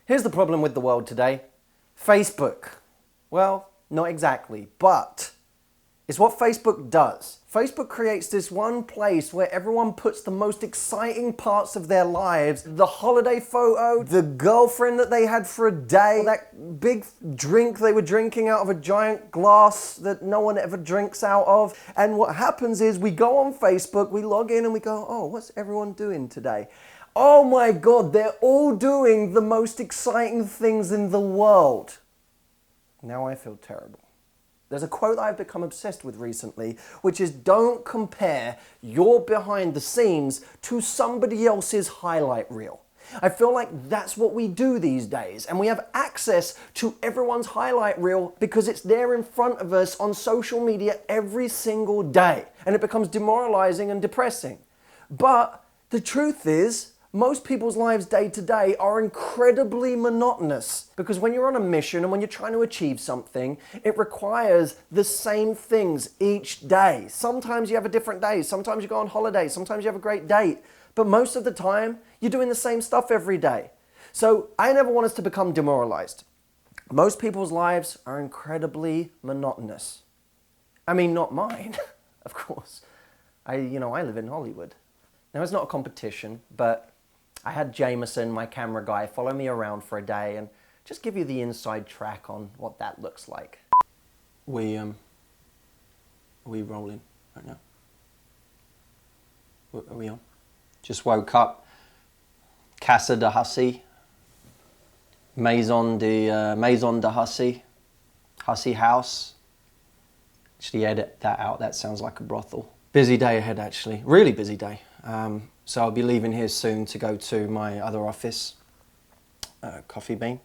Here's the problem with the world today. Facebook. Well, not exactly, but it's what Facebook does. Facebook creates this one place where everyone puts the most exciting parts of their lives. The holiday photo, the girlfriend that they had for a day, that big drink they were drinking out of a giant glass that no one ever drinks out of. And what happens is we go on Facebook, we log in and we go, oh, what's everyone doing today? Oh my God, they're all doing the most exciting things in the world. Now I feel terrible. There's a quote that I've become obsessed with recently, which is don't compare your behind the scenes to somebody else's highlight reel. I feel like that's what we do these days, and we have access to everyone's highlight reel because it's there in front of us on social media every single day, and it becomes demoralizing and depressing. But the truth is, most people's lives day to day are incredibly monotonous because when you're on a mission and when you're trying to achieve something, it requires the same things each day. Sometimes you have a different day, sometimes you go on holiday, sometimes you have a great date, but most of the time you're doing the same stuff every day. So I never want us to become demoralized. Most people's lives are incredibly monotonous. I mean, not mine, of course. I live in Hollywood. Now it's not a competition, but I had Jameson, my camera guy, follow me around for a day and just give you the inside track on what that looks like. Are we rolling right now? Are we on? Just woke up. Casa de Hussey. Maison de Hussey. Hussey House. Actually edit that out, that sounds like a brothel. Busy day ahead actually, really busy day. So I'll be leaving here soon to go to my other office, Coffee Bean.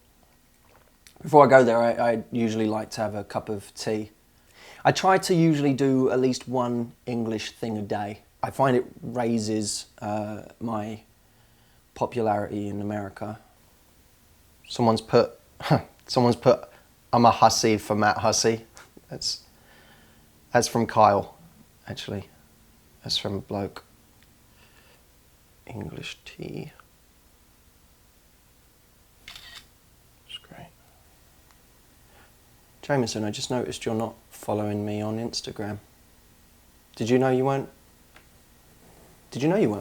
Before I go there, I usually like to have a cup of tea. I try to usually do at least one English thing a day. I find it raises my popularity in America. Someone's put, I'm a hussy for Matt Hussey. That's from Kyle, actually. That's from a bloke. English tea. It's great. Jameson, I just noticed you're not following me on Instagram. Did you know you weren't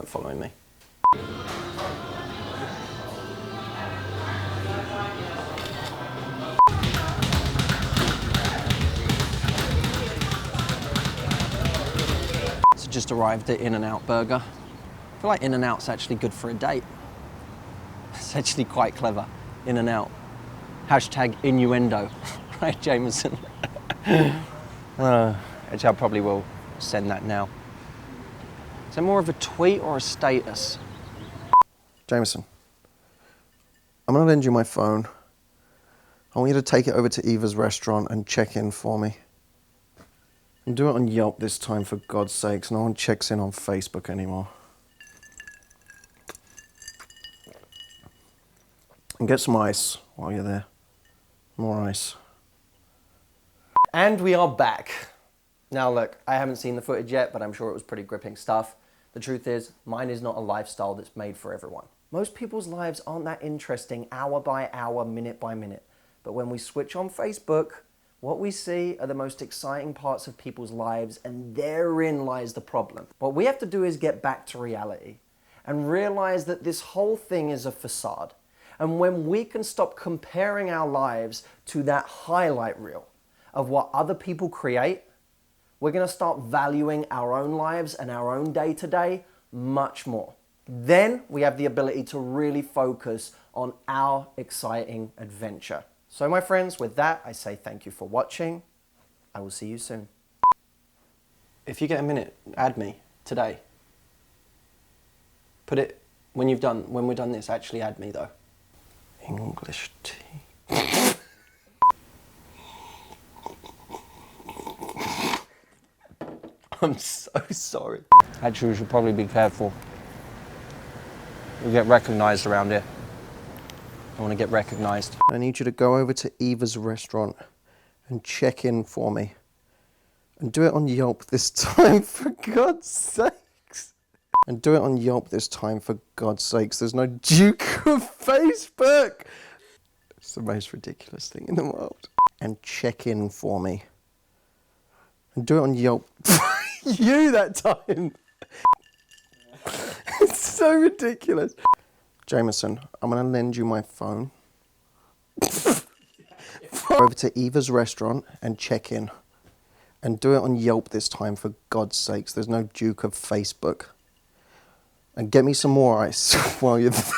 following me? So just arrived at In-N-Out Burger. I feel like In-N-Out's actually good for a date. It's actually quite clever. In-N-Out. Hashtag innuendo. Right, Jameson? Actually, I probably will send that now. Is that more of a tweet or a status? Jameson, I'm gonna lend you my phone. I want you to take it over to Eva's restaurant and check in for me. And do it on Yelp this time, for God's sakes. No one checks in on Facebook anymore. And get some ice while you're there. More ice. And we are back. Now look, I haven't seen the footage yet, but I'm sure it was pretty gripping stuff. The truth is, mine is not a lifestyle that's made for everyone. Most people's lives aren't that interesting hour by hour, minute by minute. But when we switch on Facebook, what we see are the most exciting parts of people's lives, and therein lies the problem. What we have to do is get back to reality and realize that this whole thing is a facade. And when we can stop comparing our lives to that highlight reel of what other people create, we're going to start valuing our own lives and our own day-to-day much more. Then we have the ability to really focus on our exciting adventure. So my friends, with that, I say thank you for watching. I will see you soon. If you get a minute, add me today. Put it, when we're done this, actually add me though. English tea. I'm so sorry. Actually, we should probably be careful. We get recognised around here. I want to get recognised. I need you to go over to Eva's restaurant and check in for me. And do it on Yelp this time, for God's sakes. And do it on Yelp this time, for God's sakes. There's no Duke of Facebook. It's the most ridiculous thing in the world. And check in for me. And do it on Yelp. You that time. It's so ridiculous. Jameson, I'm going to lend you my phone. Over to Eva's restaurant and check in. And do it on Yelp this time, for God's sakes. There's no Duke of Facebook. And get me some more ice while you're there.